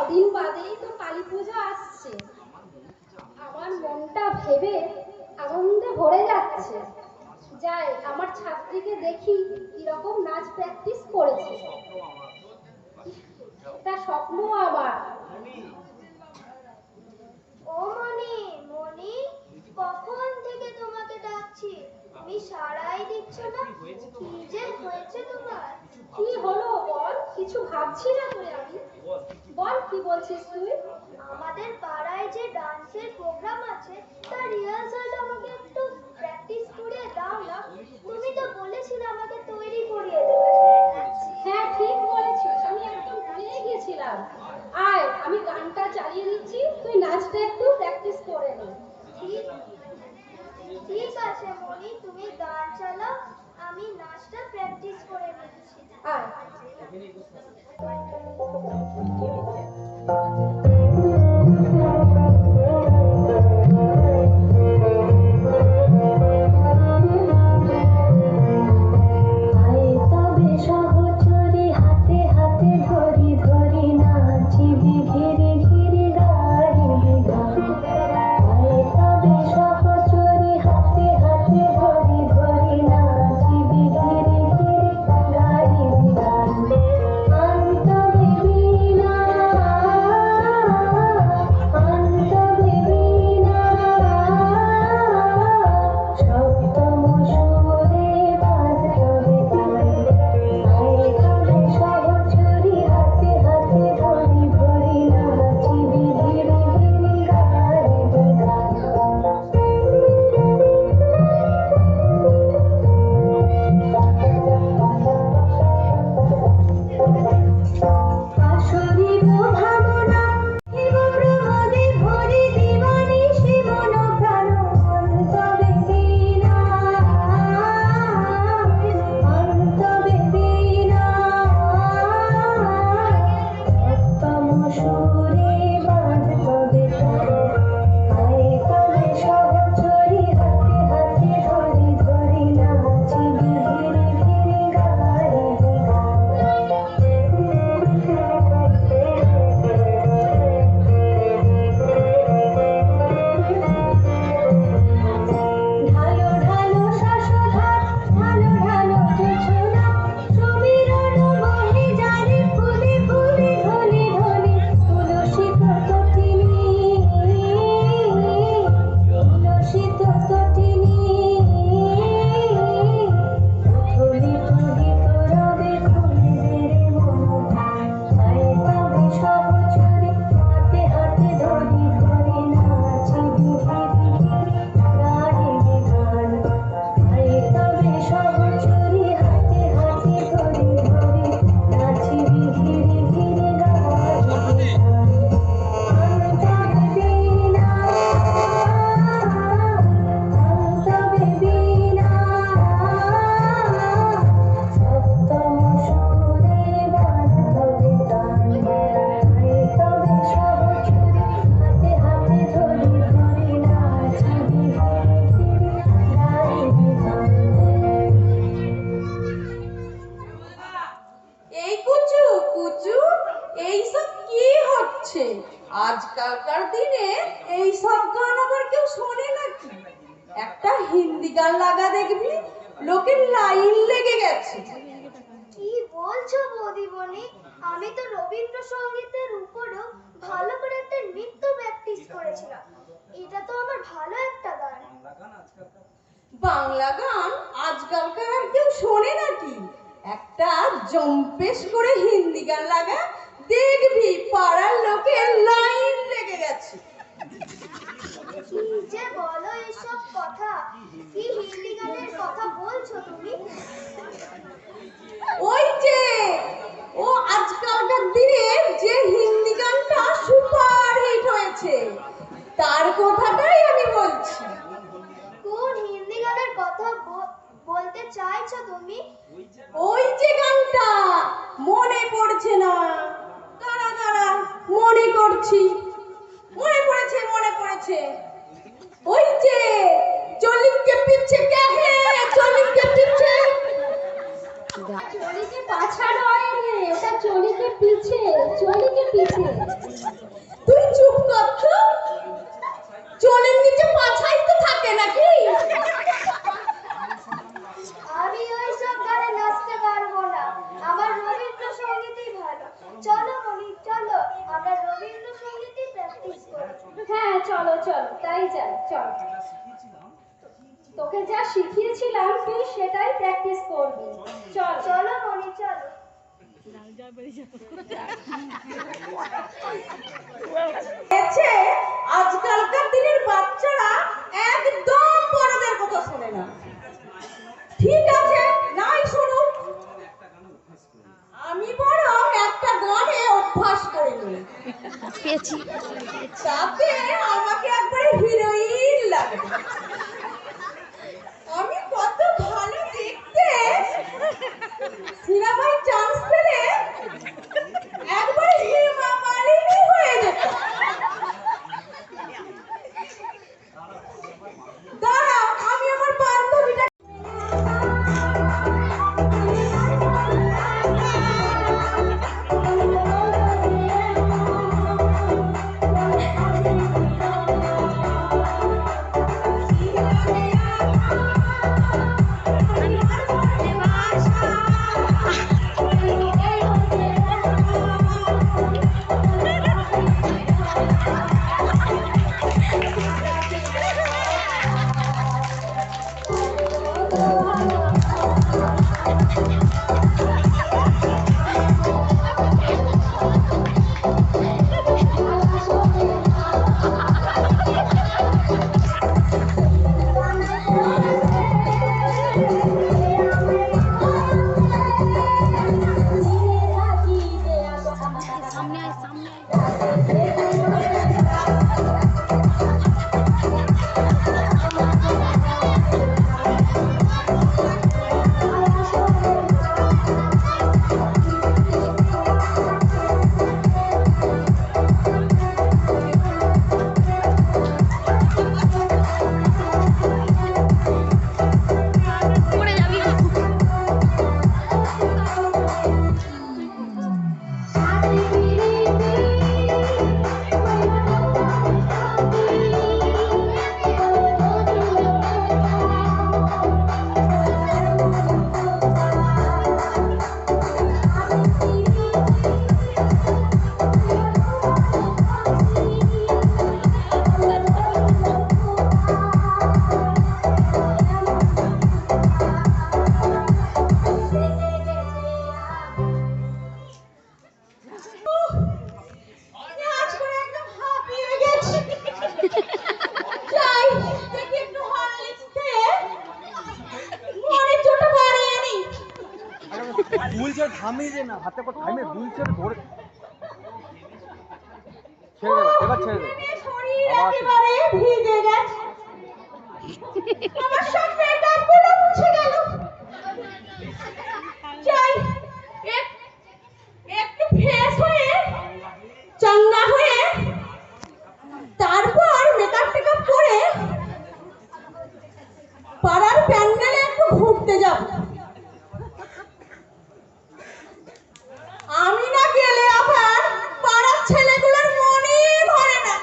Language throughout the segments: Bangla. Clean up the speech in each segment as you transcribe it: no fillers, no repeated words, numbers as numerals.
কদিন বাদেই তো কালী পূজা আসছে। আমার মনটা ভেবে আনন্দে ভরে যাচ্ছে। যাই আমার ছাত্রীকে দেখি কিরকম নাচ প্র্যাকটিস করেছে। এটা স্বপ্ন আমার। ও মনি, মনি, কখন থেকে তোমাকে ডাকছি, তুমি সাড়াই দিচ্ছ না। কি যে হয়েছে তোমার? কি হলো বল? কিছু ভাবছি না তুই। আমি বল, কি বলছিস তুই? আমাদের পাড়ায় যে ডান্সের প্রোগ্রাম আছে, তার রিহার্সালটা আমাকে একটু প্র্যাকটিস করে দাও না। তুমি তো বলেছিলে আমাকে তৈরি করিয়ে দেবে। হ্যাঁ, ঠিক বলেছিস, আমি একদম ভুলে গেছিলাম। আয়, আমি গানটা চালিয়ে দিচ্ছি, তুই নাচটা একটু প্র্যাকটিস করে নে। ঠিক ঠিক আছে মনি, তুমি গান চালাও, আমি নাচটা প্র্যাকটিস করে নিচ্ছি। আয়। আজকালকার দিনে এই সব গান আবার কেউ শোনে নাকি? একটা হিন্দি গান লাগা দেখবি, লোকের লাইন লেগে গেছে। কি বলছো বৌদিমণি? আমি তো রবীন্দ্রসঙ্গীতের উপরও ভালো করে একটা নৃত্য প্র্যাকটিস করেছিলাম। এটা তো আমার ভালো একটা গান। বাংলা গান আজকালকার আর কেউ শোনে নাকি? একটা জম্পেশ করে হিন্দি গান লাগা দেখবি, পাড়ার লোকের লাইন লেগে গেছে। কি যে বলো এইসব কথা? কি হিন্দি গানের কথা বলছো তুমি? ওই যে ও আজকালকার দিনে যে হিন্দি গানটা সুপার হিট হয়েছে, তার কথাটাই আমি বলছি। কোন হিন্দি গানের কথা বলতে চাইছো তুমি? ওই যে গানটা মনে পড়ছে না, দাঁড়া দাঁড়া, মনে করছি। মনে পড়েছে, মনে পড়েছে। ওই যে চলি কে পিছে কে হে, চলি কে পিছে। চলিকে পাছা নয় রে, ওটা চলিকে पीछे चोली के पीछे। তুই চুপ কর তো। চোলের নিচে পাছাই তো থাকে নাকি? আমি ওই সব গানে নাচতে পারবো না, আমার রবীন্দ্রসঙ্গীতই ভালো। চলো মনি, চলো আমরা রবীন্দ্রসঙ্গীতই প্র্যাকটিস করি। হ্যাঁ চলো চলো তাই যাই, চল। তোকে যা শিখিয়েছিলাম তুই সেটাই প্র্যাকটিস করবি। চল চলো মনি, চলো। হয়েছে, আজকালকার দিনের বাচ্চারা একদম বড়দের কথা শোনে না। ঠিক আছে, নাই শুনুক, আমি বরং একটা গানে অভ্যাস করে নিই, তাতে আমাকে একবারে হিরোইন লাগে। আমি কত ভালো দেখতে, সিনেমায় চান্স পেলে একবারে হেমা মালিনী হয়ে যেত। দাঁড়াও, আমি আমার বান্ধবীটা হুইলচেয়ার থামিয়ে দে না, হাতে করে থামিয়ে হুইলচেয়ার ধরে ছেড়ে দে, এবার ছেড়ে দে। শরীর আবার আছে। একেবারে ভিজে গেছে, আমার সব মেকআপগুলো মুছে গেল। যাই, একটু ফ্রেশ হয়ে চাঙ্গা হয়ে তারপর মেকআপ টেকআপ করে পাড়ার প্যান্ডেলে একটু ঘুরতে যাব। আমি না গেলে আবার পাড়ার ছেলেগুলোর মনই ভরে না।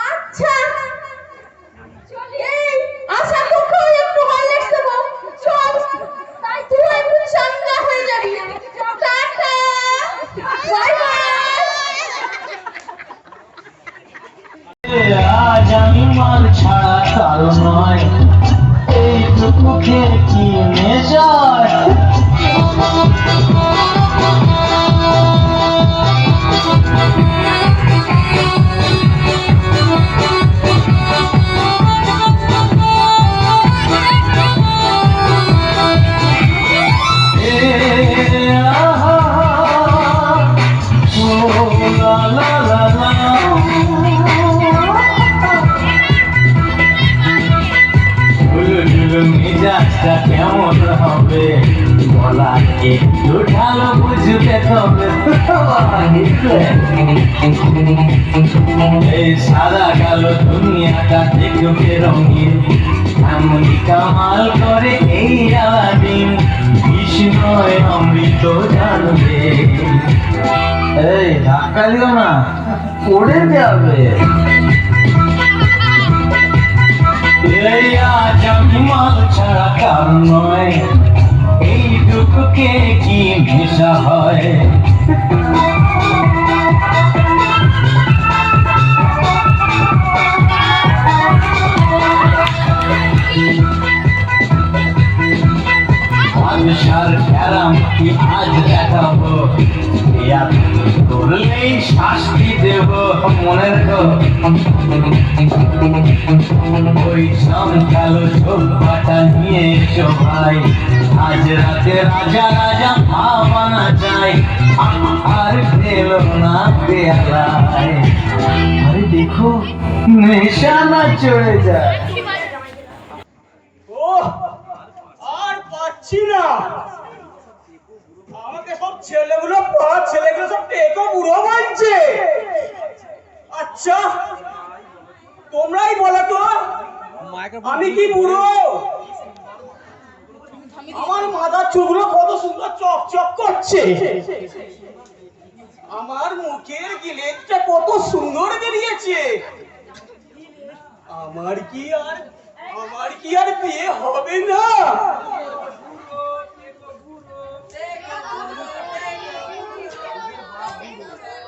আচ্ছা, এই আশা তোকেও একটু হরলিক্স দেবো, চল। তাই তুই একটু চাঙ্গা হয়ে যাবি। Tata, bye bye. আজ আমি মাল ছাড়া কারো নয়, এইটুকু কিনে যায়। মেজাজটা কেমন হবে বলা একটু ঢালো বুঝবে তবে এই সাদা কালো দুনিয়াটা দেখবে রঙিন, এমন কামাল করে এই আলাদিন। তো জানবে। এই ধাক্কা দিও না, পড়ে যাবে। এই আজ আমি মাল ছাড়া কার নয়, এইটুকুকে কি নেশা হয়। আজ সার খেলাম কি আজ দেখাবো, করলেই শাস্তি দেব মনে রেখো। ওই সংখ্যালো ছোপাটা নিয়ে এসো ভাই, আজ রাতে রাজা রাজা ভাবানা চাই, আর পেল না পেয়ালায়। আরে দেখো নেশা না চড়ে যায়। ও আর পাচ্ছি না, আমাকে সব ছেলেগুলো পাড়ার ছেলেগুলো সব টেকো বুড়ো মানছে। আচ্ছা তোমরাই বলো তো, আমি কি বুড়ো? আমার মাথার চুলগুলো কত সুন্দর চকচক করছে, আমার মুখের গিলেটটা কত সুন্দর বেরিয়েছে। আমার কি আর বিয়ে হবে না?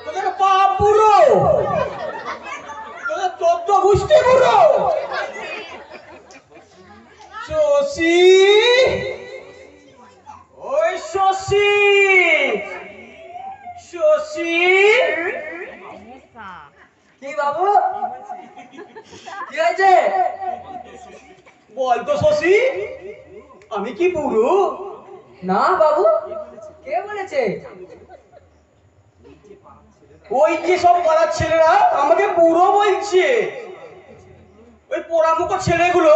তোদের বাপ বুড়ো, তোদের 14 গোষ্ঠী বুড়ো। শশী, ওই শশী, শশী। কি বাবু, কি হয়েছে? বল তো শশী, আমি কি বুড়ো? না বাবু, কে বলেছে? ওই যে সব পাড়ার ছেলেরা আমাকে বুড়ো বলছে। ওই পোড়ামুখো ছেলেগুলো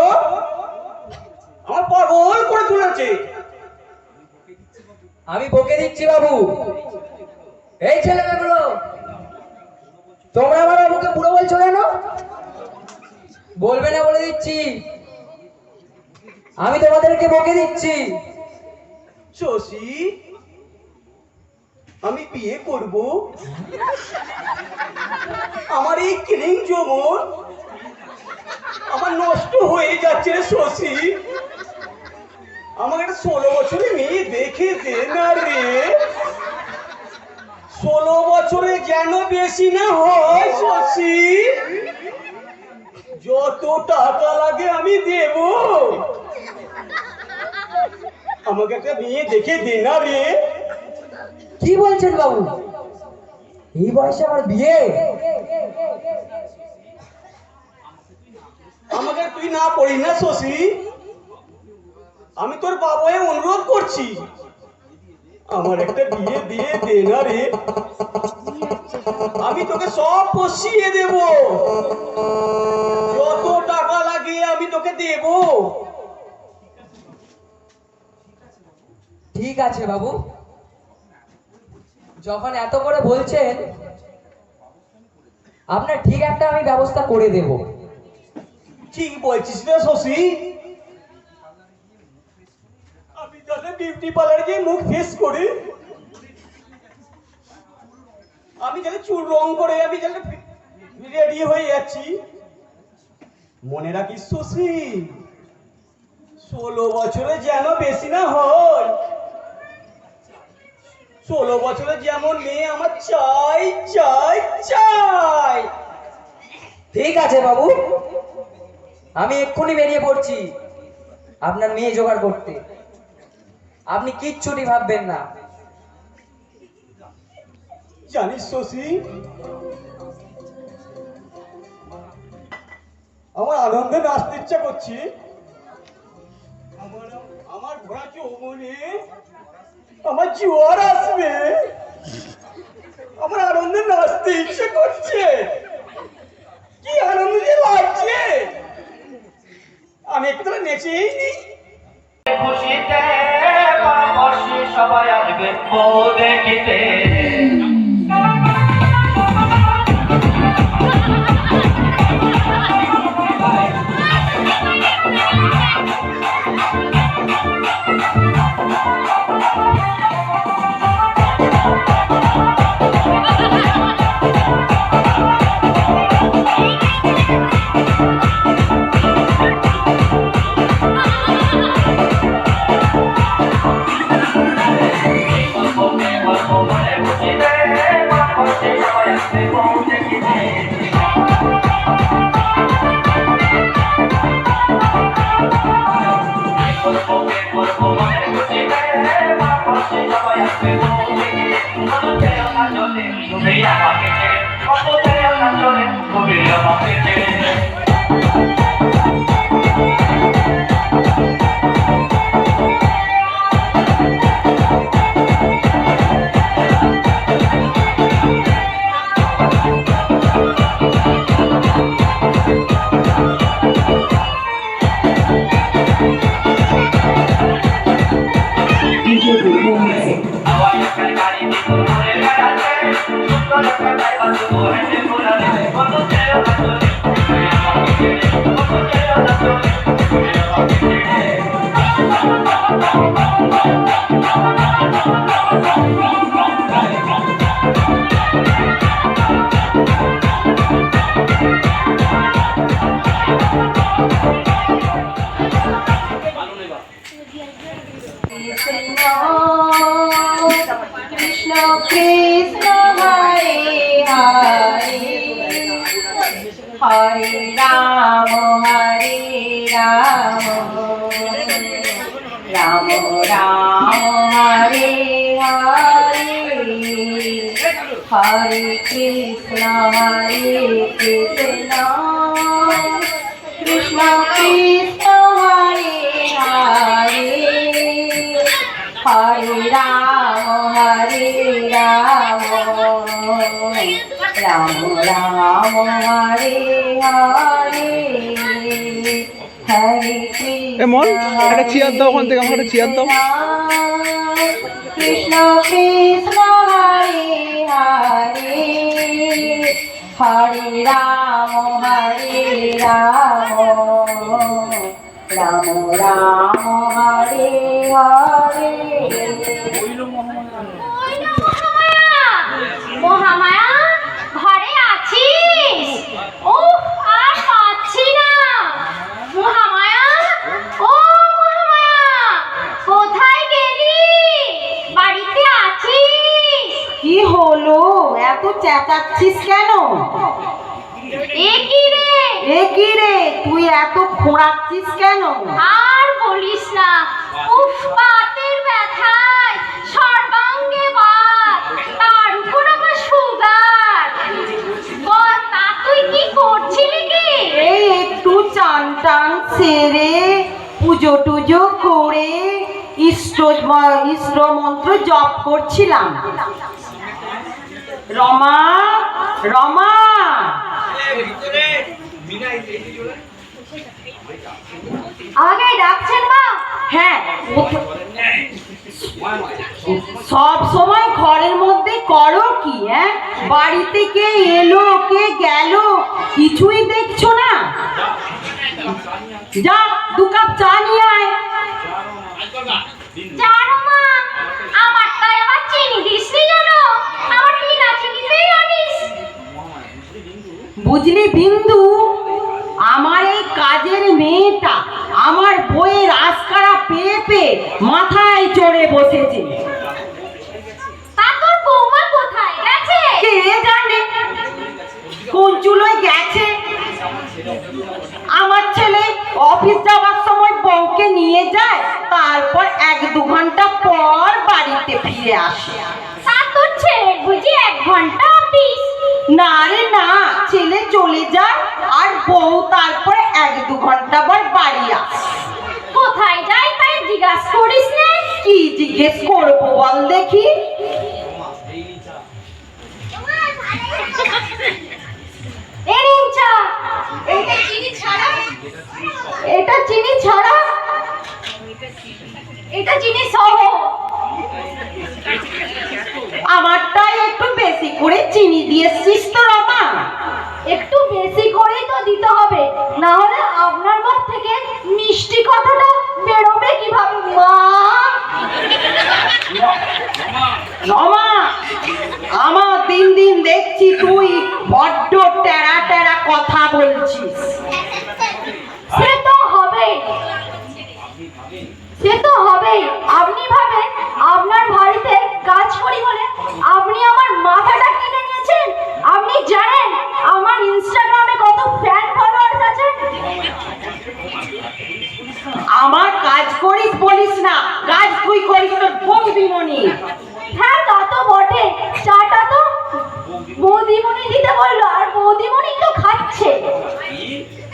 আমার পাগল করে তুলেছে। আমি বকে দিচ্ছি বাবু। এই ছেলেমেয়েগুলো, তোমরা আমার বাবুকে বুড়ো বলছো কেন? বলবে না বলে দিচ্ছি, আমি তোমাদেরকে বকে দিচ্ছি। শশী, আমি বিয়ে করব। আমার এই ক্রিং যৌবন আমার নষ্ট হয়ে যাচ্ছে রে শশী। আমাকে একটা 16 বছরের মেয়ে দেখে দে না রে। 16 বছরে যেন বেশি না হয় শশী। যত টাকা লাগে আমি দেব। আমাকে একটা মেয়ে দেখে দে না রে। কি বলছেন বাবু, এই বয়সে আমার বিয়ে? আমাকে তুই না করিস না শশী, আমি তোর বাবাকে অনুরোধ করছি, আমার একটা বিয়ে দিয়ে দে না রে। আমি তোকে সব পশিয়ে দেব, যত টাকা লাগে আমি তোকে দেব। ঠিক আছে বাবু, যখন এত করে বলছেন, আপনার ঠিক একটা আমি ব্যবস্থা করে দেব। ঠিক বলছিস রে শশী। আমি তাহলে বিউটি পার্লারে গিয়ে মুখ ফেস করি, আমি তাহলে চুল রং করে আমি তাহলে রেডি হয়ে যাচ্ছি। মনে রাখিস শশী, 16 বছরে যেন বেশি না হয়। 16 বছরে যেমন মেয়ে আমার চাই চাই চাই। ঠিক আছে বাবু, আমি এক্ষুনি বেরিয়ে পড়ছি আপনার মেয়ে জোগাড় করতে। আপনি কিচ্ছুটি ভাববেন না। জানিস শশী, আমার আনন্দে নাচতে ইচ্ছা করছে। আমার ঘোড়া যৌবনে আমার জোয়ার আসবে, আমার আনন্দে নাচতে ইচ্ছে করছে। কি আনন্দ যে লাগছে, আমি একটু নেচেই নি। খুশিতে পাড়াপড়শি সবাই আসবে বউ দেখিতে। কৃষ্ণ কৃষ্ণ হরে হরে হরে রাম রাম রাম হরে হরে হরে কৃষ্ণ কৃষ্ণ কৃষ্ণ হরে হরে হরে রাম রাম রাম হরে হরে হরে মন একটা চেয়ার দাও ওখান থেকে, আমাকে একটা চেয়ার দাও। কৃষ্ণ কৃষ্ণ হরে হরে হরে রাম রাম রাম হরে হরে। মহামায়া ঘরে আছিস? ও আর পাচ্ছি না। মহামায়া, ও মহামায়া, কোথায় গেলি? বাড়িতে আছিস? কি হলো, এত চেঁচাচ্ছিস কেন? এ কি রে, তুই এত খোঁড়াচ্ছিস কেন? আর বলিস না, উফ, বাতের ব্যথায় সর্বাঙ্গে বাত, তার উপর আবার সুগার। বল, তা তুই কি করছিলি কি? এই একটু চান টান সেরে পুজো টুজো করে ইষ্ট মন্ত্র জপ করছিলাম। রমা রমা, আমাকে ডাকছেন মা? হ্যাঁ, সব সময় ঘরের মধ্যে করো কি? হ্যাঁ, বাড়িতে কে এলো কে গেল কিছুই দেখছো না? যা 2 কাপ চা নিয়ে আয়। জানো মা, আমারটাই আবার চিনি দিসনি জানো, আমার বিনা চিনিতেই আনিস। বুঝলি বিন্দু, আমার এই কাজের মেয়েটা আমার বইয়ের আজকারা পেয়ে পেয়ে মাথায় চড়ে বসেছে। তা তোর বৌমা কোথায় গেছে? কে জানে কোন চুলোয় গেছে। আমার ছেলে অফিস যাওয়ার সময় বউকে নিয়ে যায়, তারপর 1-2 ঘন্টা পর বাড়িতে ফিরে আসে। তা তোর ছেলে বুঝি 1 ঘন্টা অফিস? না রে না, ছেলে চলে যায় আর বউ তারপর 1-2 ঘন্টা পর বাড়ি আসে। কোথায় যায় তাই জিজ্ঞাসা করিস না? কি জিজ্ঞেস করবো বল দেখি? এটা চিনি ছাড়া, এটা চিনি ছাড়া, এটা চিনি সহ। আমারটাই একটু বেশি করে চিনি দিয়েছিস তো রমা? একটু বেশি করেই তো দিতে হবে, না হলে আপনার মুখ থেকে মিষ্টি কথাটা বেরোবে কিভাবে মা? দেখছি তুই বড্ড টেরা টেরা কথা বলছিস। সে তো হবে, সে তো হবে। আপনি ভাবেন আপনার বাড়িতে কাজ করি বলে আপনি আমার মাথাটা কিনে নিয়েছেন? আপনি জানেন আমার ইনস্টাগ্রামে কত ফ্যান ফলোয়ার্স আছে? আমার কাজ করিস বলিস না, কাজ তুই করিস তোর বৌদিমণি। হ্যাঁ তা তো বটে, চাটা তো বৌদিমণি দিতে বললো আর বৌদিমণি তো খাচ্ছে।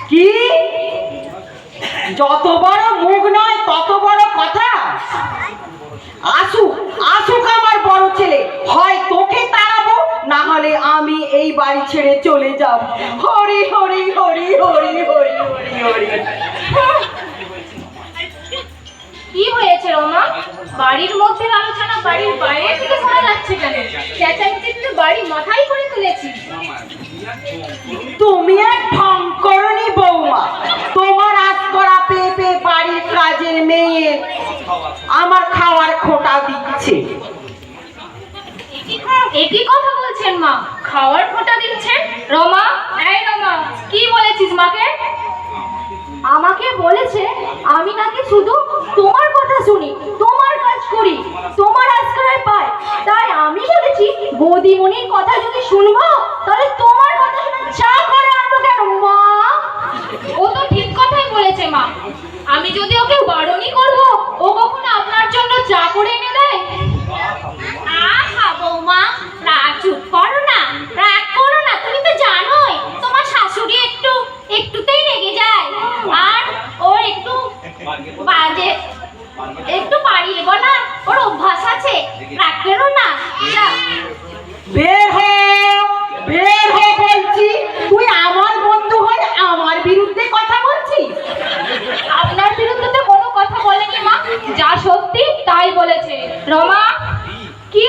কি? যত বড় মুখ নয় তত বড় কথা। আসুক আসুক আমার বড় ছেলে, হয় তোকে তাড়াবো না হলে আমি এই বাড়ি ছেড়ে চলে যাব। হরি হরি হরি হরি হরি হরি হরি। কি হয়েছে রমা? বাড়ির মধ্যে আলোচনা বাড়ির বাইরে থেকে শোনা যাচ্ছে কেন? চেঁচামেচি তুই বাড়ি মাথায় করে তুলেছিস। তুমি এক ঢং করনি বৌমা, তোমার আজ করা পেয়ে পেয়ে বাড়ির কাজের মেয়ে আমার খাওয়ার খোঁটা দিচ্ছে। একই কথা বলছেন মা, খাওয়ার খোঁটা দিচ্ছেন? রমা, এই রমা, কি বলেছিস মাকে? আমাকে বলেছে আমি নাকি শুধু তোমার কথা শুনি, তোমার কাজ করি, তোমার আজকাল পাই। তাই আমি বলেছি বৌদিমণির কথা যদি শুনবো তাহলে তোমার কথা শুনে চা করে আনবো কেন মা? ও তো ঠিক কথাই বলেছে মা। আমি যদি ওকে বারণই করবো, ও কখনো আপনার জন্য চা করে এনে দেয়? আহা বৌমা, চুপ করো না, রাগ করো না। তুমি তো জানোই তোমার শাশুড়ি একটুতেই রেগে যায়, আর ওর একটু বাজে, একটু বাড়িয়ে বলা ওর অভ্যাস আছে। রাগ করো না। বের হ, বের হ বলছি। তুই আমার বন্ধু হয়ে আমার বিরুদ্ধে কথা বলছিস? আপনার বিরুদ্ধে তো কোনো কথা বলেনি মা, যা সত্যি তাই বলেছে। রমা, কি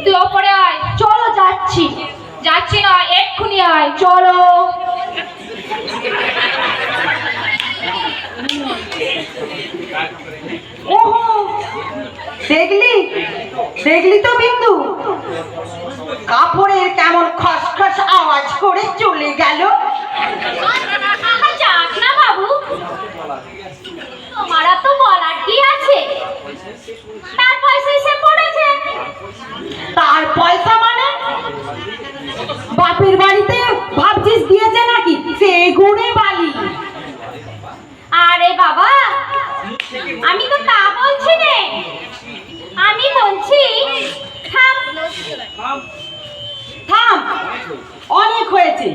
তুই ওপরে আয়। চলো যাচ্ছি। যাচ্ছি না, এক্ষুনি আয়, চলো। ওহো, দেখলি দেখলি তো বিন্দু, কাপড়ের কেমন খসখস আওয়াজ করে চলে গেল। যাক না বাবু, তোমার তো বলার কি আছে? তার পয়সা এসে পড়েছে। তার পয়সা মানে? বাপের বাড়িতে ভাবছিস দিয়েছে নাকি সে গুড়ে বালি? আরে বাবা, আমি তো তা বলছি রে, আমি বলছি থাম। থাম, অনেক হয়েছে।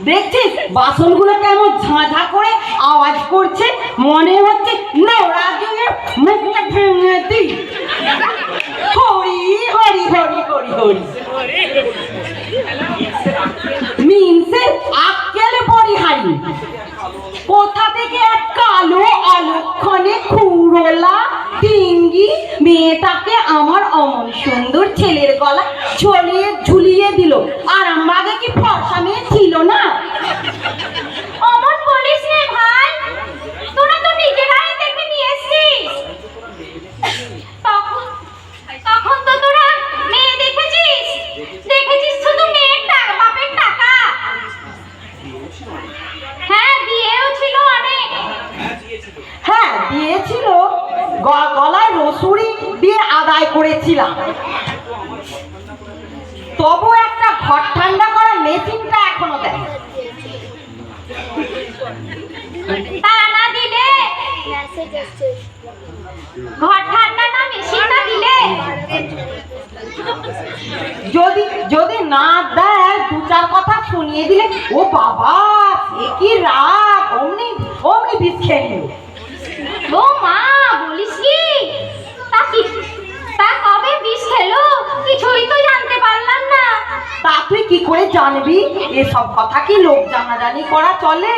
দেখছিস বাসনগুলো কেমন ঝাঁঝা করে আওয়াজ করছে, মনে হচ্ছে নোড়া দিয়ে মুখটা ভেঙে দিই। হরি হরি হরি হরি হরি। মিনসে আক্কেল পরিহারি, কোথা থেকে এক কালো অলক্ষণে খুড়োলা টিঙ্গি মেয়েটাকে আমার অমন সুন্দর ছেলের গলা ঝুলিয়ে দিল। আর আমাকে কি ফর্সা মেয়ে ছিল না? অমন বলিস রে ভাই, তোরা তো নিজেরাই দেখে নিয়ে এসছিস। তখন তো তোরা মেয়ে দেখেছিস, দেখেছিস শুধু মেয়ের টাকা, বাপের টাকা। হ্যাঁ, দিয়েও ছিল অনেক। হ্যাঁ দিয়েছিল, গলায় রসুরি দিয়ে আদায় করেছিলাম। তবু একটা ঘর ঠান্ডা করার মেশিনটা এখনো দেয়। তা না দিলে ঘর ঠান্ডা না মেশিনটা দিলে? যদি যদি না দেয় দু চার কথা শুনিয়ে দিলে ও বাবা সে কি রাগ, অমনি অমনি বিষ খেয়ে নিল। ও মা, বলিস কি? তা কবে বিষ খেলো? কিছুই তো জানতে পারলাম না। তা তুই কি করে জানবি? এসব কথা কি লোক জানাজানি করা চলে?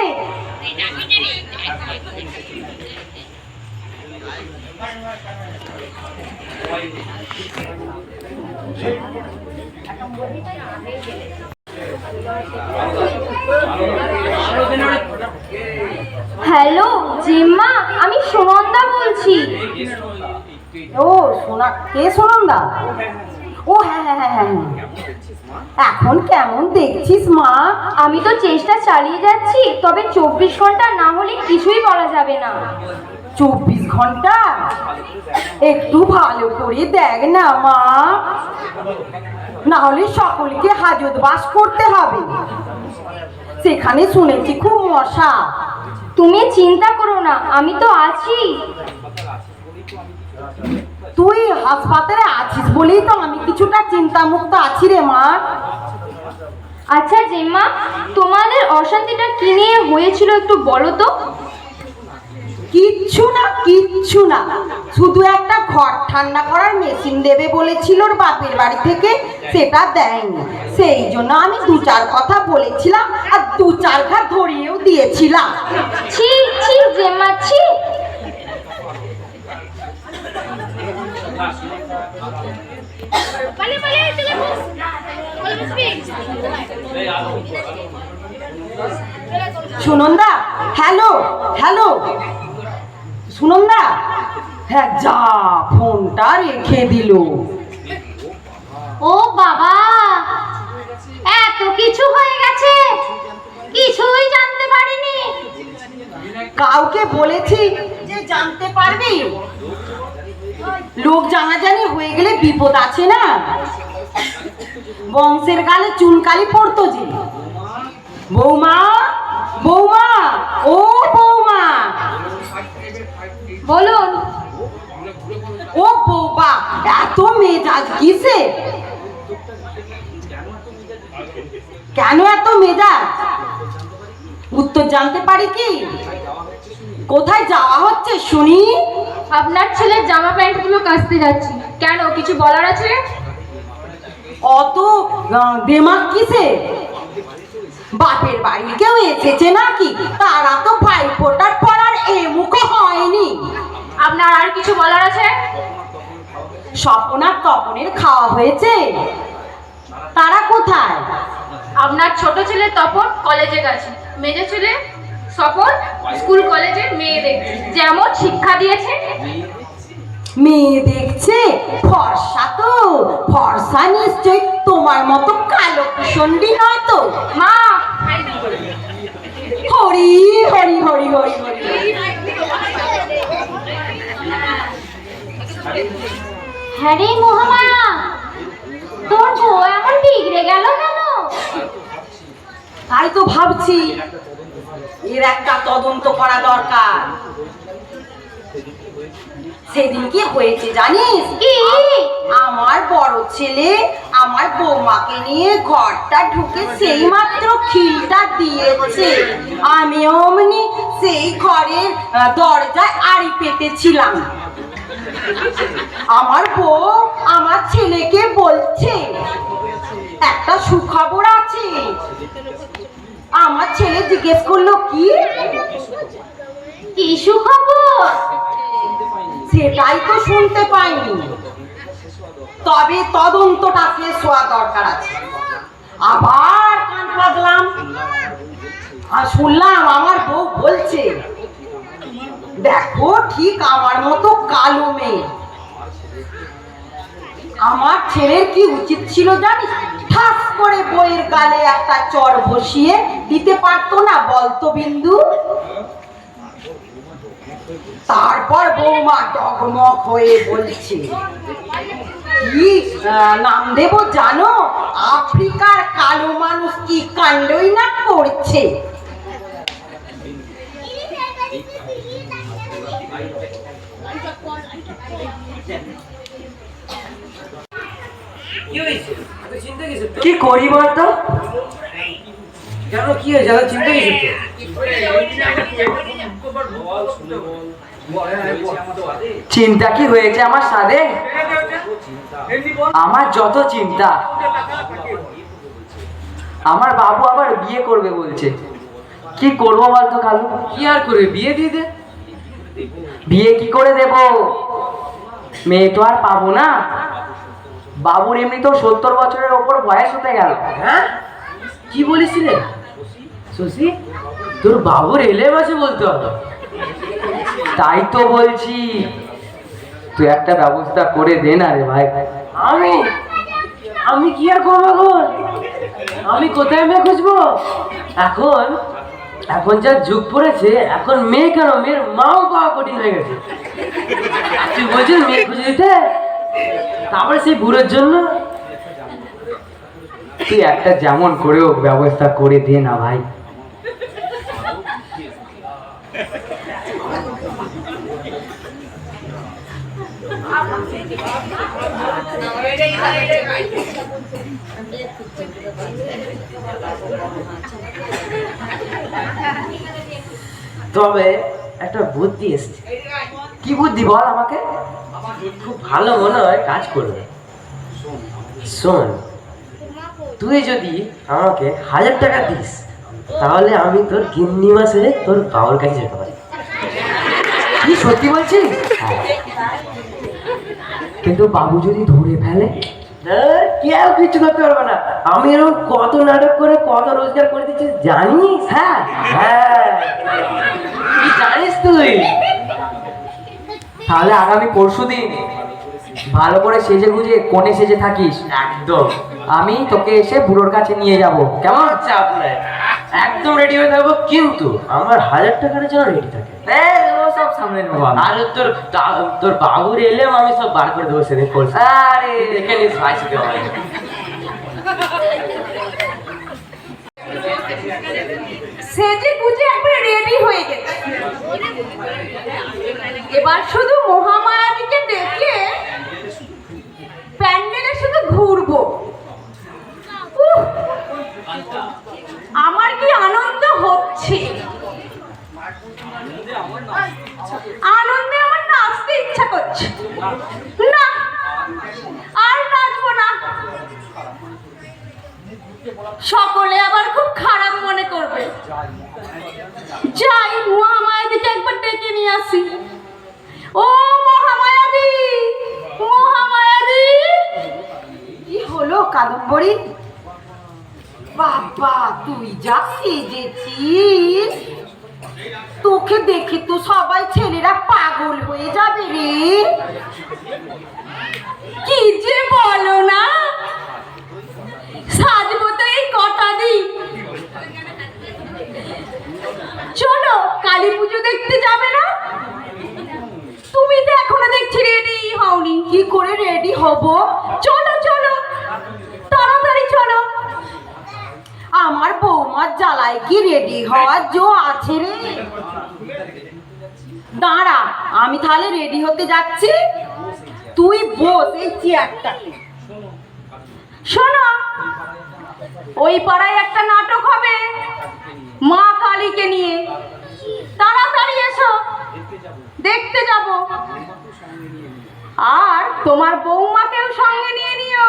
হ্যালো জিম্মা, আমি সুনন্দা বলছি। ও সোনা, কে সুনন্দা? ও হ্যাঁ হ্যাঁ হ্যাঁ হ্যাঁ, এখন কেমন দেখছিস মা? আমি তো চেষ্টা চালিয়ে যাচ্ছি, তবে 24 ঘন্টা না হলে কিছুই বলা যাবে না। 24 ঘন্টা? একটু ভালো করে দেখ না মা, না হলে সকলকে হাজত বাস করতে হবে। সেখানে শুনেছি খুব মশা। তুমি চিন্তা করো না, আমি তো আছি। তুই হাসপাতালে আছিস বলেই তো আমি কিছুটা চিন্তামুক্ত আছি রে মা। আচ্ছা জেম্মা, তোমাদের অশান্তিটা কি নিয়ে হয়েছিল একটু বলো তো। কিচ্ছু না কিচ্ছু না, শুধু একটা ঘর ঠান্ডা করার মেশিন দেবে বলেছিল ওর বাপের বাড়ি থেকে, সেটা দেয়নি। সেই জন্য আমি 2-4 কথা বলেছিলাম আর 2-4 ঘাট ধরিয়েও দিয়েছিলাম। ছি ছি জেম্মা ছি। সুনন্দা, হ্যালো হ্যালো সুনন্দা, হ্যাঁ যা, ফোনটা রেখে দিল। ও বাবা, এত কিছু হয়ে গেছে, কিছুই জানতে পারিনি। কাউকে বলেছি যে জানতে পারবি? লোক জানাজানি হয়ে গেলে বিপদ আছে না। বংশের গালে চুনকালি পড়তো যে। বৌমা, বৌমা, ও বৌমা, বলুন। ও বৌমা, এত মেজাজ কিসে? কেন এত মেজাজ? উত্তর জানতে পারি কি? কোথায় যাওয়া হচ্ছে শুনি? আপনার ছেলের জামা প্যান্ট গুলো কাচতে যাচ্ছি। কেন, কিছু বলার আছে? অত দেমাগ কিসে? বাপের বাড়ি কেউ এসেছে নাকি? তারা তো ভাইফোঁটার পড়ার এ মুখো হয়নি। আপনার আর কিছু বলার আছে? স্বপনার তপনের খাওয়া হয়েছে? তারা কোথায়? আপনার ছোট ছেলে তপন কলেজে গেছে, মেজো ছেলে স্বপন স্কুল কলেজে মেয়ে দেখছে। যেমন শিক্ষা দিয়েছে। মেয়ে দেখছে? ফর্সা তো, ফর্সা নিশ্চয় তোমার মতো কালো কুশন্ডি নয় তো? মা, হরি হরি হরি হরি হরি। হ্যাঁ রে মহামায়া, তোর বউ এমন বিগড়ে গেল কেন? তাই তো ভাবছি এর একটা তদন্ত করা দরকার। সেদিন কি হয়েছে জানিস? কি? আমার বড় ছেলে আমার বৌমাকে নিয়ে ঘরটা ঢুকে সেই মাত্র খিলটা দিয়েছে, আমি অমনি সেই ঘরের দরজায় আড়ি পেতেছিলাম। আমার বউ আমার ছেলেকে বলছে একটা সুখবর আছে। আমার ছেলে জিজ্ঞেস করলো কি? কি সুখবর? সেটাই তো শুনতে পাইনি, তবে তদন্তটা শেষ হওয়া দরকার আছে। আবার কান পাতলাম আর শুনলাম আমার বউ বলছে, দেখো ঠিক আমার মতো কালো মেয়ে। আমার ছেলের কি উচিত ছিল জানিস? ঠাস করে বইয়ের গালে একটা চর বসিয়ে দিতে পারতো না বলতো বিন্দু? তারপর বৌমা ডগমগ হয়ে বলছে, কি নাম দেব জানো? আফ্রিকার কালো মানুষ কি কাণ্ডই না করছে। কি করি বলতো? কেন কি হয়েছে? চিন্তা কিসের? চিন্তা কি হয়েছে আমার সাথে? আমার যত চিন্তা, আমার বাবু আবার বিয়ে করবে বলছে। কি করবো বলতো কালু? কি আর করবে, বিয়ে দিয়ে দে। বিয়ে কি করে দেব? মেয়ে তো আর পাবো না। বাবুর এমনি তো 70 বছরের ওপর বয়স হতে গেল। হ্যাঁ, কি বলিসলে শশী? তোর বাবুর 11 বছর বলতে হবে। তাই তো বলছি, তুই একটা ব্যবস্থা করে দে না রে ভাই। আমি আমি কি আর করবো এখন? আমি কোথায় মেয়ে খুঁজবো এখন? এখন যা যুগ পড়েছে, এখন মেয়ে কেন, মেয়ের মাও পাওয়া কঠিন হয়ে গেছে। তুই বলছিস মেয়ে খুঁজে দিতে, তারপরে সেই বুড়োর জন্য? তুই একটা যেমন করে হোক ব্যবস্থা করে দে না ভাই। তবে একটা বুদ্ধি এসছে। কি বুদ্ধি বল আমাকে? খুব ভালো মনে হয় কাজ করবে। শোন, তুই যদি আমাকে 1000 টাকা দিস, তাহলে আমি তোর গিন্নি মাসে তোর বাবার কাছে যেতে পারি। কি সত্যি বলছিস? কিন্তু বাবু যদি ধরে ফেলে, কেউ কিছু করতে পারবে না। আমি এরকম কত নাটক করে কত রোজগার করে দিচ্ছি জানিস? হ্যাঁ হ্যাঁ, কি জানিস তুই? তাহলে আগামী পরশুদিন ভালো করে সেজে গুজে কোণে সেজে থাকিস। একদম, আমি তোকে এসে বুড়োর কাছে নিয়ে যাব। কেমন হচ্ছে আপনার? একদম রেডি হয়ে থাকবো, কিন্তু আমার 1000 টাকার জন্য রেডি থাকে। সব সামনে নেবো। আর তোর বাবুর এলেও আমি সব বার করে দেবো সেদিন। আরে দেখে নিস ভাই, শিখে হয়। সেজে গুজে একবার রেডি হয়ে গেছে। এবার শুধু মহামায়াদিকে ডেকে প্যান্ডেলে শুধু ঘুরবো। উহ, আমার কি আনন্দ হচ্ছে! আনন্দে আমার নাচতে ইচ্ছা করছে না, আর নাচবো না। সকলে আবার খুব খারাপ মনে করবে। যাই, মহামায়াদিকে একবার ডেকে নিয়ে আসি। ও মহামায়াদি, মহামায়াদি! কি হলো কাদম্বরী? বাবা, তুই যা সেজেছিস, তোকে দেখে তো সবাই ছেলেরা পাগল হয়ে যাবে রে। কি যে বলো না, সাজবো তো এই কটা দিন। চলো, কালী পুজো দেখতে যাবে না? তুমি তো এখনো দেখছি রেডি হওনি। কি করে রেডি হব? চলো চলো, তাড়াতাড়ি চলো। আমার বৌমার জ্বালায় কি রেডি হওয়ার জো আছে রে? দাঁড়া, আমি তাহলে রেডি হতে যাচ্ছি, তুই বস এই চেয়ারটা। শোনো, ওই পাড়ায় একটা নাটক হবে মা কালীকে নিয়ে, তাড়াতাড়ি এসো, দেখতে যাব। আর তোমার বৌমাকেও সঙ্গে নিয়ে নিও,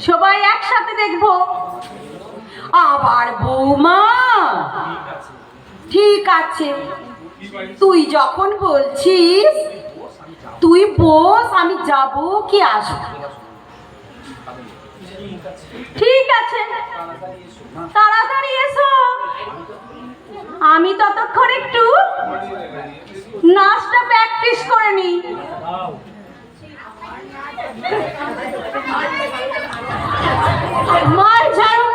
সবাই একসাথে দেখবো। আবার বৌমা? ঠিক আছে, তুই যখন বলছিস তুই বস, আমি যাব কি আসবো। ঠিক আছে, তাড়াতাড়ি এসো। আমি ততক্ষণ একটু নাচটা প্র্যাকটিস করে নিই। মার ঝাড়ু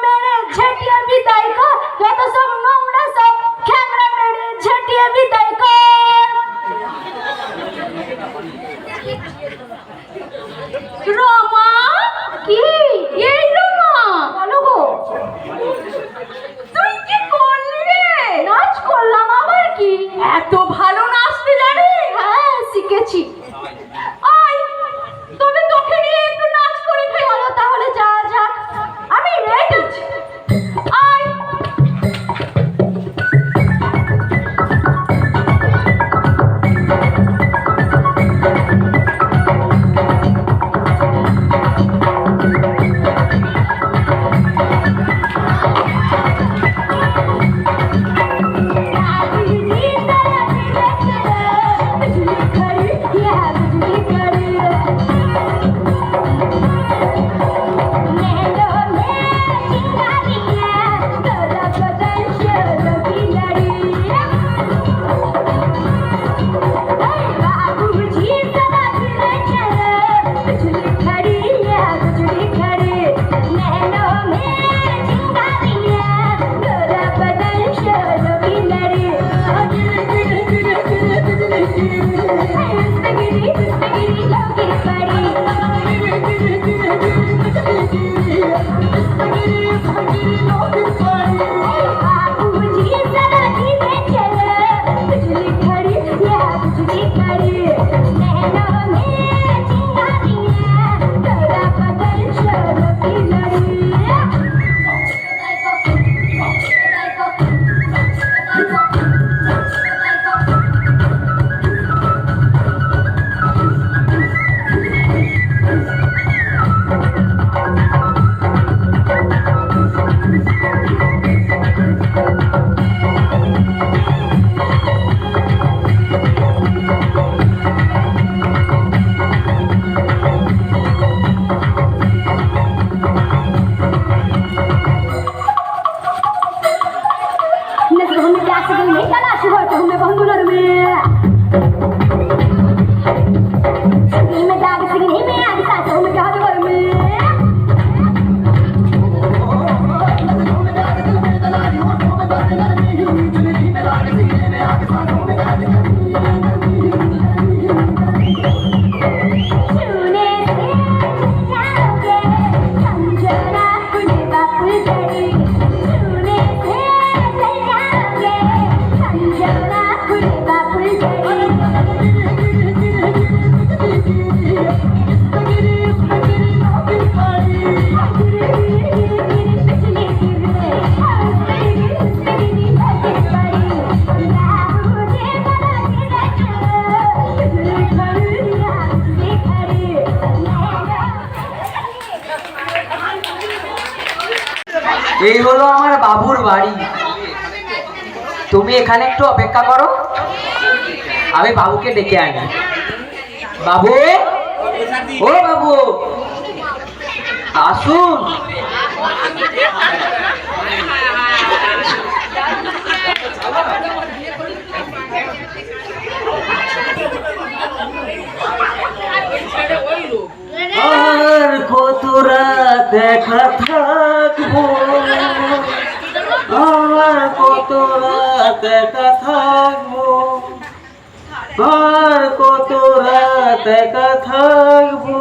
মেরে ঝেঁটিয়ে বিদায় কর, যত সব নোংরা সব খ্যাংরা মেরে ঝেঁটিয়ে বিদায় কর। রমা, কি এই রমা? বলো গো, তুই কি করলি রে? নাচ করলাম, আবার কি? এত ভালো নাচতে জানি? হ্যাঁ, শিখেছি। আয়, তবে তোকে নিয়ে একটু নাচ করে ফেলো। তাহলে যা যাক, আমি রেডি। আয়। এই হলো আমার বাবুর বাড়ি। তুমি এখানে একটু অপেক্ষা করো, আমি বাবুকে ডেকে আনি। বাবু, ও বাবু, আসুন। আর কত রাত একা থাকবো, আর কত রাত একা থাকবো, আর কত রাত একা থাকবো।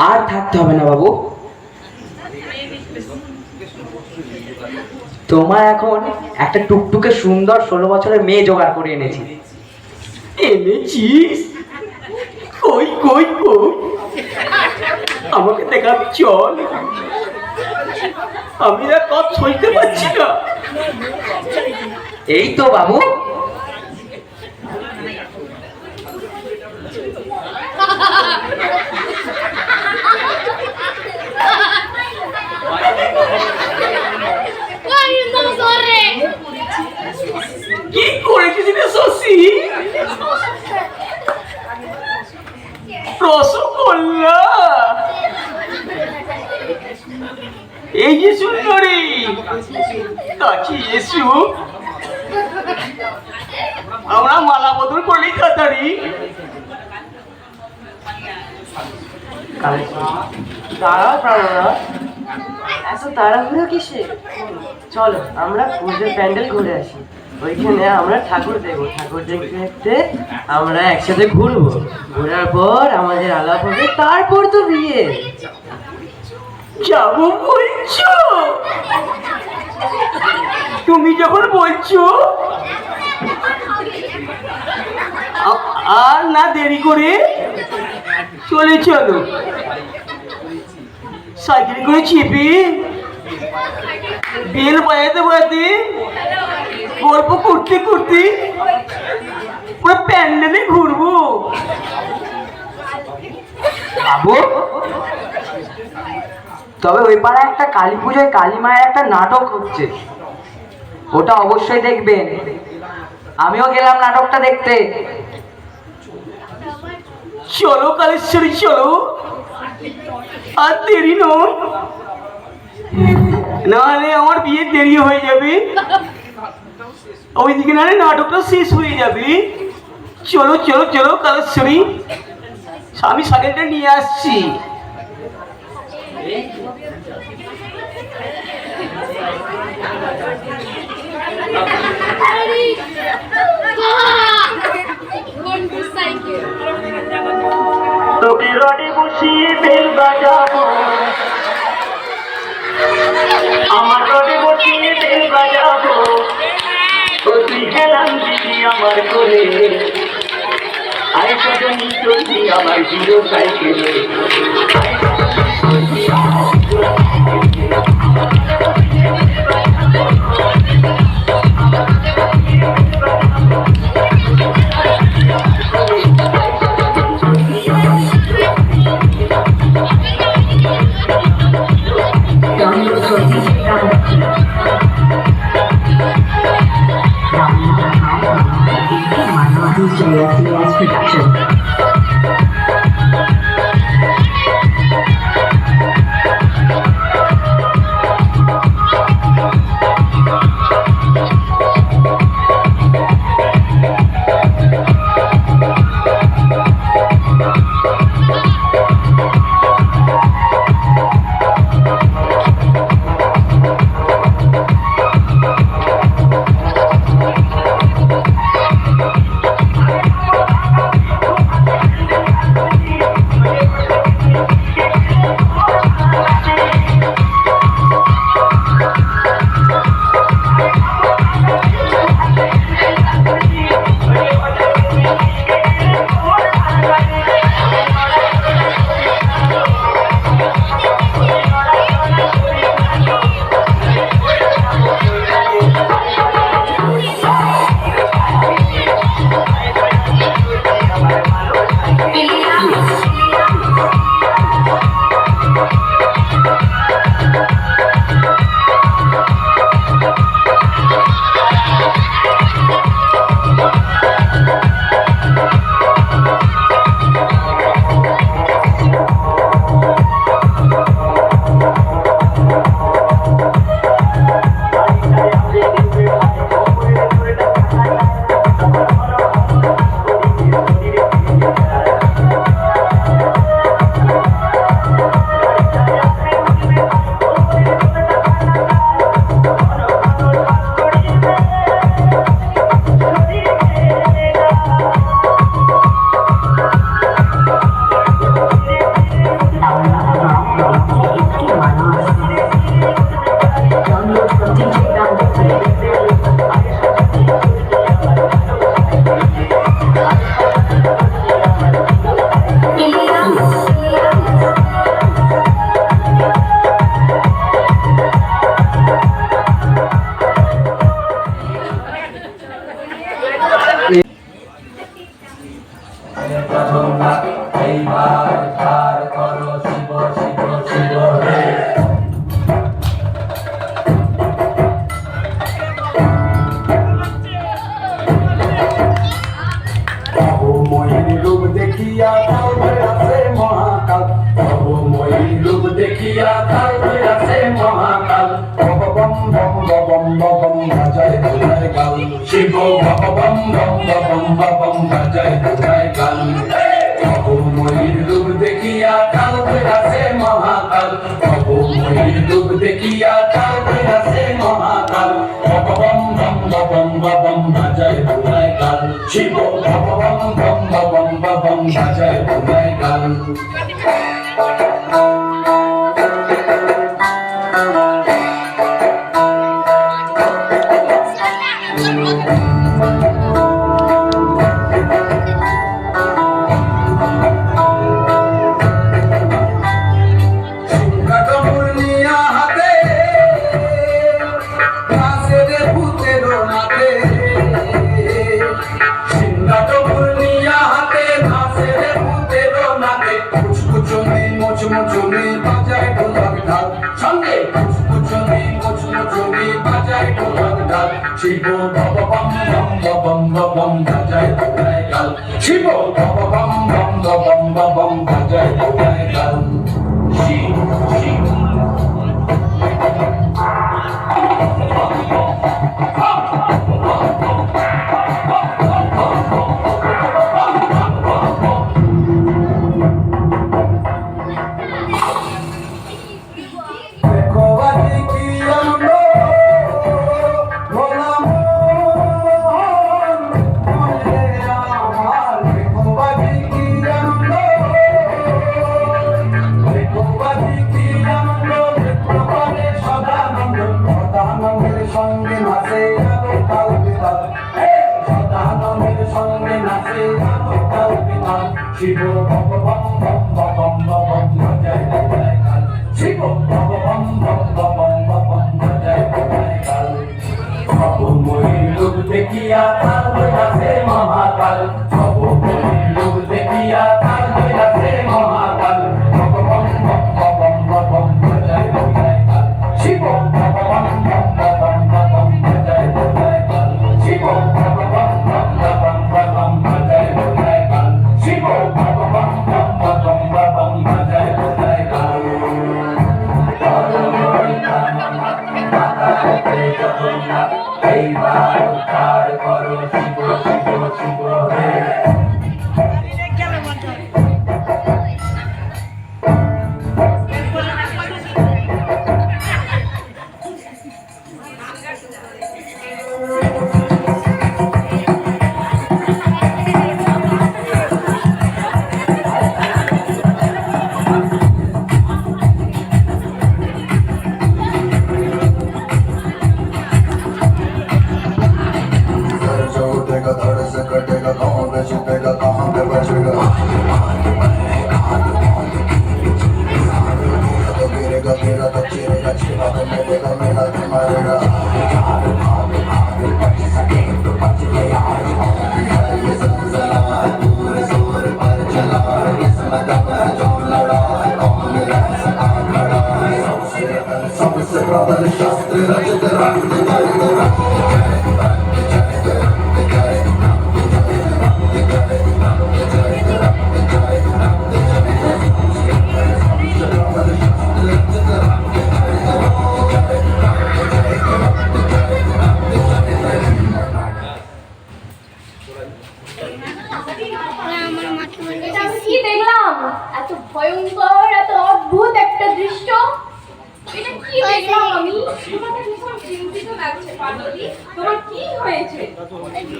আর থাকতে হবে না বাবু, তোমার এখন একটা টুকটুকে সুন্দর 16 বছরের মেয়ে জোগাড় করে এনেছি। এনেছিস? কই কই কই, আমাকে দেখাবি, চল। আমি আর কত সইতে পারছি না। এই তো বাবু, কি করেছিস রে শশী? রসগোল্লা, এই যে সুন্দরী, কাছে এসো, আমরা মালা বদল করি তাড়াতাড়ি। দাঁড়াও প্রাণরা, এত তাড়াহুড়ো কিসে? চলো আমরা পুজোর প্যান্ডেল ঘুরে আসি। ওইখানে আমরা ঠাকুর দেখবো, ঠাকুর দেখতে দেখতে আমরা একসাথে ঘুরবো, ঘোরার পর আমাদের আলাপ হবে, তারপর তো বিয়ে। যাবো বলছো? তুমি যখন বলছো, আর না দেরি করে চলে চলো। সাইকেল করে চেপে বেল বাজাতে বাজাতে গল্প করতে করতে পুরো প্যান্ডেলে ঘুরবো। বাবু, তবে ওই পাড়ায় একটা কালী পুজোয় কালী মায়ের একটা নাটক হচ্ছে, ওটা অবশ্যই দেখবেন। আমিও গেলাম নাটকটা দেখতে। চলো কালেশ্বরী, চলো, আর দেরি নয়, নাহলে আমার বিয়ে দেরি হয়ে যাবে, ওইদিকে নাহলে নাটকটা শেষ হয়ে যাবে। চলো চলো চলো কালেশ্বরী, আমি সাইকেলটা নিয়ে আসছি। তোকে রডে বসিয়ে বেল বাজাবো, আমার রডে বসিয়ে বেল বাজাবো, ও তুই গেলাম দিদি আমার করে, আয় সজনী চলছি আমার হিরো সাইকেলে। বাজায় বোঝায় গাল শিব বম বম বম বম বাজায় বোঝায় গাল ময়ূর রূপ দেখিয়া কাল বেড়াছে মহাকাল ময়ূর রূপ দেখিয়া কাল বেড়াছে মহাকাল বম বম বম বম বাজায় বোঝায় গাল শিব বম বম বম বম বাজায় বোঝায় গাল শিব বম বম বম বাজায় বোঝায় গাল শিব বম বম বম বাজায় বোঝায় গাল শিব শিব শিব বম বম বম বম বাজায় বোঝায় গাল শিব বম বম বম বম বাজায় বোঝায় গাল ময়ূর রূপ দেখিয়া কাল বেড়াছে মহাকাল ময়ূর রূপ দেখিয়া কাল বেড়াছে মহাকাল বম বম বম বাজায় বোঝায় গাল শিব বম বম বম বাজায় বোঝায় গাল শিব বম বম বম বাজায় বোঝায় গাল শিব বম বম বম বাজায় বোঝায় গাল এইবার উদ্ধার করো শিব শিব শিব হে এটা আমি কি দেখলাম? এত ভয়ঙ্কর, এত অদ্ভুত একটা দৃশ্য। এটা কি দেখলাম আমি? তোমাকে ভীষণ চিন্তিত লাগছে পার্বতী, তোমার কি হয়েছে?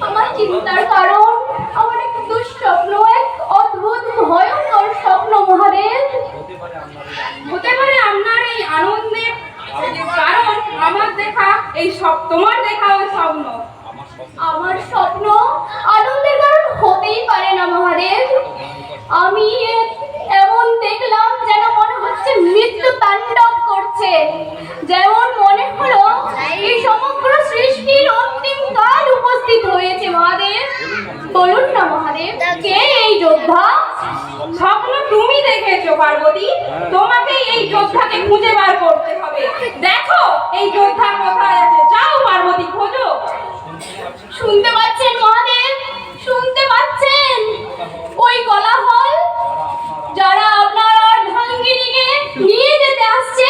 আমার চিন্তার কারণ আমার এক দুঃস্বপ্ন, এক অদ্ভুত ভয়ঙ্কর স্বপ্ন মহাদেব। হতে পারে আপনার এই আনন্দের কারণ আমার দেখা এই সব তোমার দেখা ওই স্বপ্ন। আমার স্বপ্ন আনন্দের কারণ হতেই পারে না মহাদেব। আমি এমন দেখলাম যেন মনে হচ্ছে মৃত্যু তাণ্ডব করছে, যেমন মনে হলো এই সমগ্র সৃষ্টির অন্তিম কাল উপস্থিত হয়েছে। মহাদেব বলুন না মহাদেব, কে এই যোদ্ধা? স্বপ্ন তুমি দেখেছো পার্বতী, তোমাকে এই যোদ্ধাকে খুঁজে বার করতে হবে। দেখো এই যোদ্ধা কোথায় আছে, যাও পার্বতী খোঁজো। শুনতে পাচ্ছেন মহাদেব? শুনতে পাচ্ছেন ওই কোলাহল? যারা আপনার অর্ধাঙ্গিনীকে নিয়ে যেতে আসছে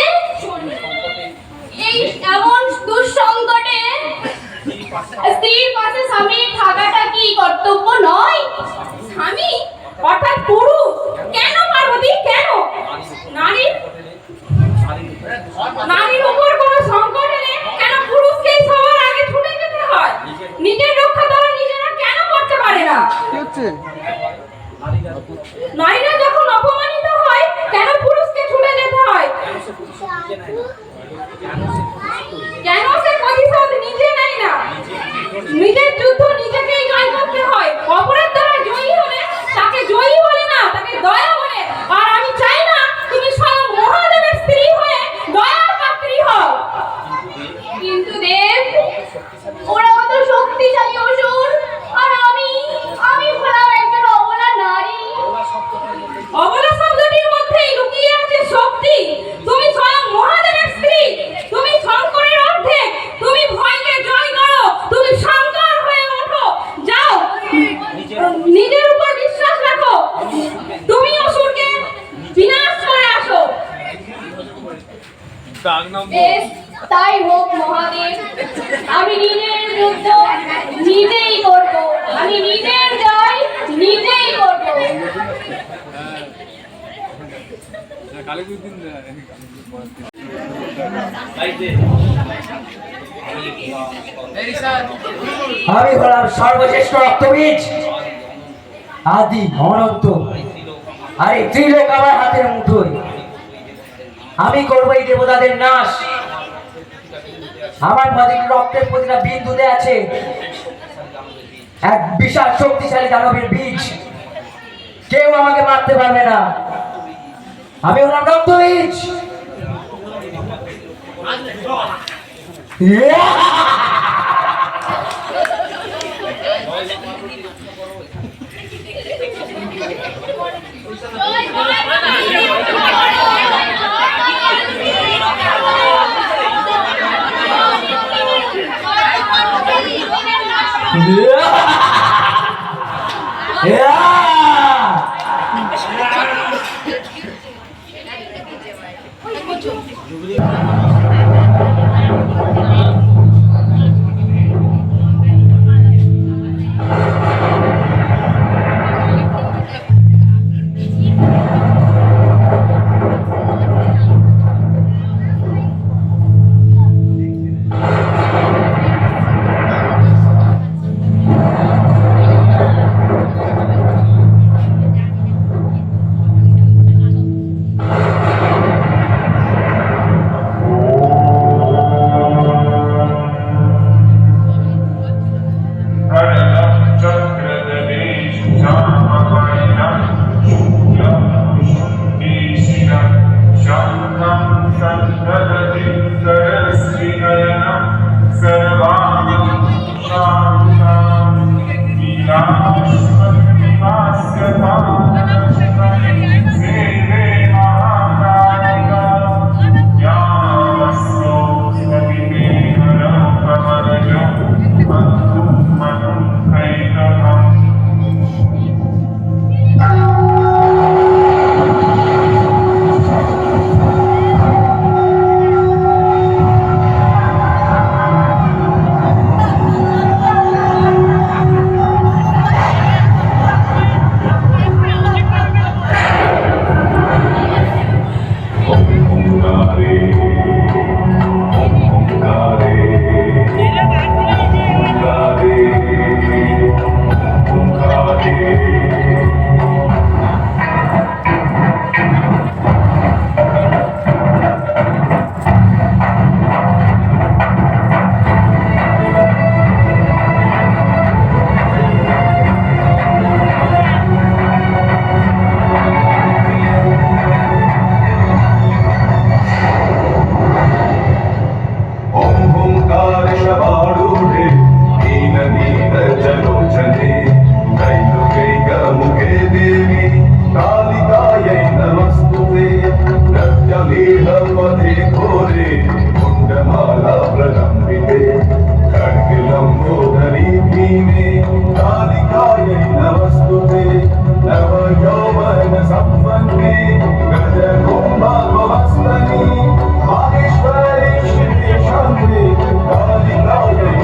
এই এমন দুঃসংকটে কর্তব্য নয়? স্বামী অর্থাৎ পুরুষ কেন পার্বতী, কেন নারীর উপর কোনো সংকট এলে কেন পুরুষকেই সবার আগে ছুটে যেতে হয়? নিজের রক্ষা তারা নিজেরা কেন করতে পারে না? নারীরা যখন অপমানিত হয় কেন পুরুষকে ছুটে যেতে হয়? কেন সে প্রতিশোধ নিজে নেয় না? নিজের যুদ্ধ নিজেকেই জয় করতে হয়। অপরের দ্বারা জয়ী হলে তাকে জয়ী বলে না, তাকে দয়া বলে। আর আমি চাই না তুমি স্বয়ং মহাদেবের স্ত্রী হয়ে দয়ার পাত্রী হও। কিন্তু দেব, ওরা কত শক্তিশালী অসুর, আর আমি হলাম একজন অবলা নারী। অবলা শব্দটির মধ্যেই লুকিয়ে আছে শক্তি। তুমি স্বয়ং মহাদেবের স্ত্রী, তুমি শঙ্করের অর্ধেক। তুমি ভয়কে জয় করো, তুমি শঙ্কর হয়ে ওঠো। যাও, নিজের উপর বিশ্বাস রাখো, তুমি অসুরকে বিনাশ করে আসো। বেশ, তাই হোক মহাদেব। আমি নিজের যুদ্ধ নিজেই করব, আমি নিজের জয় নিজেই করব। আমি হলাম সর্বশ্রেষ্ঠ রক্তবীজ, আদি অনন্ত, আর এই ত্রিলোক আমার হাতের মুঠোয়। আমি করবো এই দেবতাদের নাশ। আমার প্রতিটি রক্তের প্রতিটা বিন্দুতে আছে এক বিশাল শক্তিশালী দানবের বীজ। কেউ আমাকে মারতে পারবে না। আমি হলাম রক্তবীজ।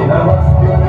Namaste.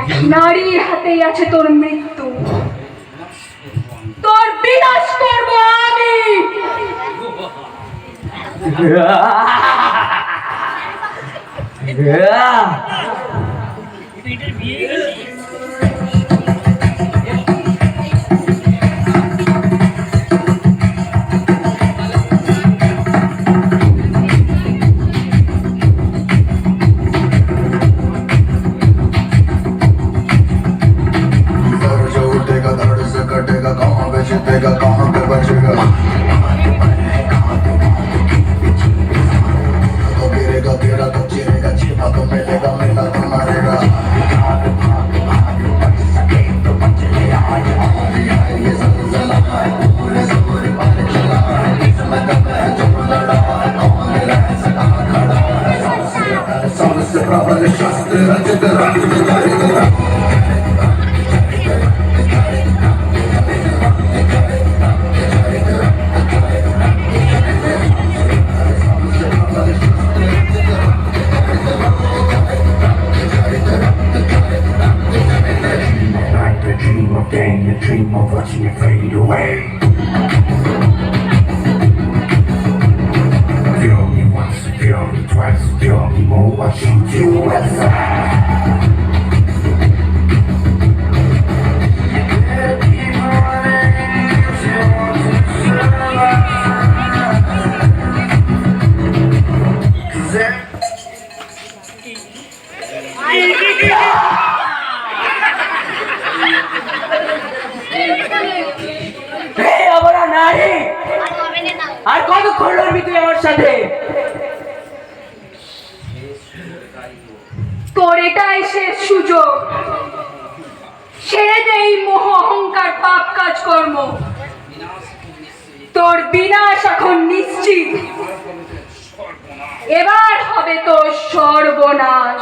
এক নারীর হাতেই আছে তোর মৃত্যু, তোর বিনাশ করবো আমি। जो उठेगा धड़ से कटेगा, कहाँ पे जीतेगा कहाँ पे बचेगा, तो गिरेगा गिरा तो चिरेगा, छिपा तो मिलेगा मिला तो मरेगा। ये ज़लज़ला है, पूरे ज़ोर पर चला है, इसमें दम है जो लड़ा है, कौन रह सका खड़ा है, सबसे प्रबल शस्त्र रचित रंग में करेगा। Dream of gain, a dream of watching it fade away. Feel me once, feel me twice, feel me more, watching you as আর কতক্ষণ লড়বি তুই আমার সাথে? তোর এটাই শেষ সুযোগ, ছেড়ে দে এই মোহ অহংকার পাপ কাজ কর্ম। তোর বিনাশ এখন নিশ্চিত, এবার হবে তোর সর্বনাশ।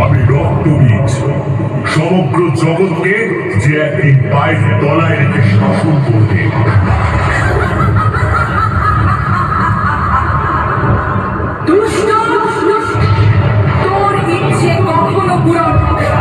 আমি রক্তবীজ, সমগ্র জগৎকে যে একদিন পায়ের তলায় রেখে শাসন করবে। দুষ্ট, তোর ইচ্ছে কখনো পূরণ হবে না।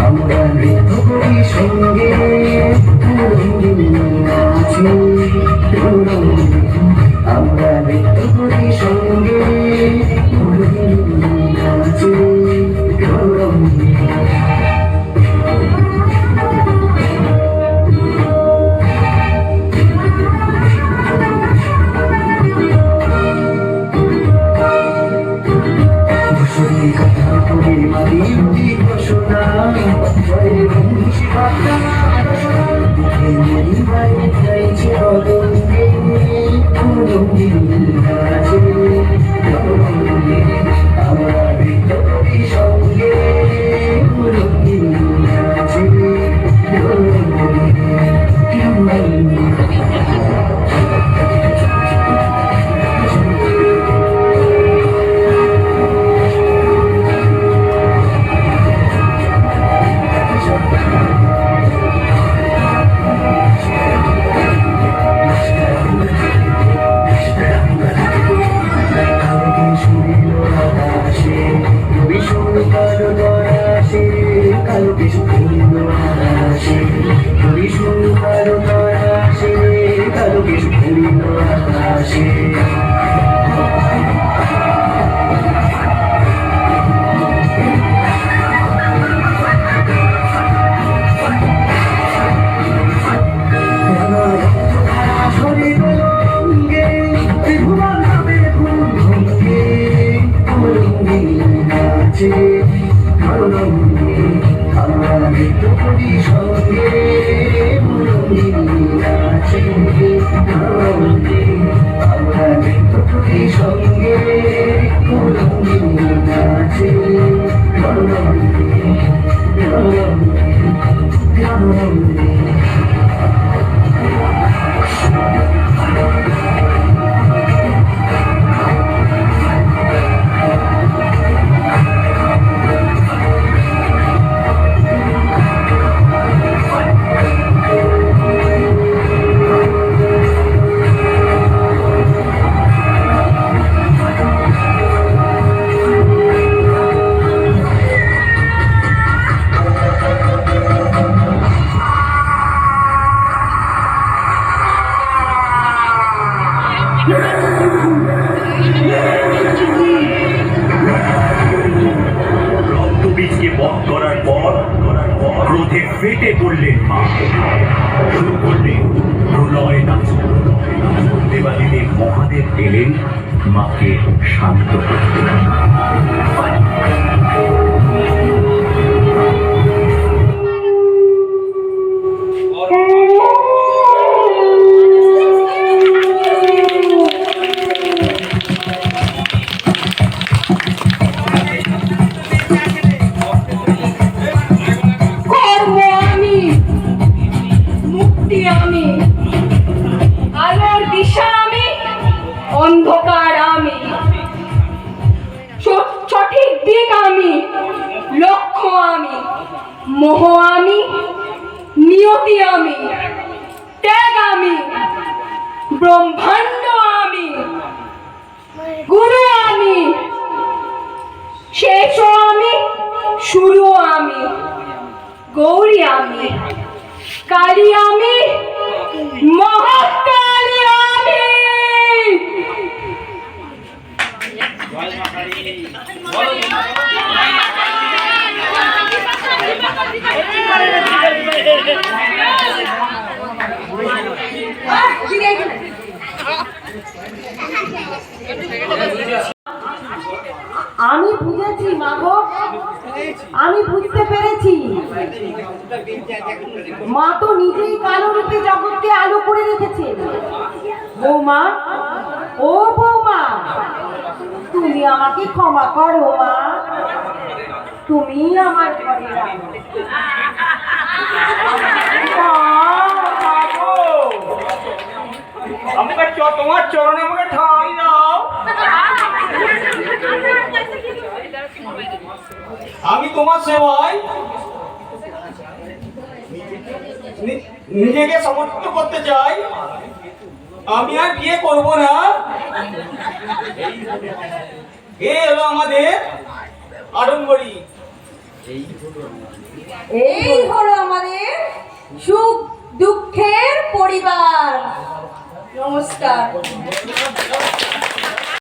আমরা নৃত্য করি সঙ্গে, আমরা নৃত্য করি সঙ্গে, কথা করে মারি ঘোষণা, বাইরে চাইছে ফেটে পড়লেন মা, শুরু করলেন প্রলয় নাচ। দেবাদিদেব মহাদেব এলেন মাকে শান্ত করতে। কর্ম আমি, মুক্তি আমি, আলোর দিশা আমি, অন্ধকার আমি, সঠিক দিক আমি, লক্ষ্য আমি, মোহ আমি, নিয়তি আমি, ত্যাগ আমি, ব্রহ্মাণ্ড আমি, গুরু আমি, শেষ আমি, শুরু আমি, গৌরী আমি, কালী আমি, মহাকালী আমি। আমি বুঝেছি মাগো, আমি বুঝতে পেরেছি। মা তো নিজেই কালো রূপে জগৎকে আলো করে রেখেছে। বৌমা, ও বৌমা, তুমি আমাকে ক্ষমা করো মা, তুমি আমার ঘরে রাখো। আমাকে তোমার চরণে আমাকে ঠাঁই দাও। আমি তোমার সেবায় নিজেকে সমর্থ করতে চাই। আমি আর বিয়ে করব না। এই হলো আমাদের আড়ম্বরী। এই হলো আমাদের সুখ দুঃখের পরিবার। নমস্কার।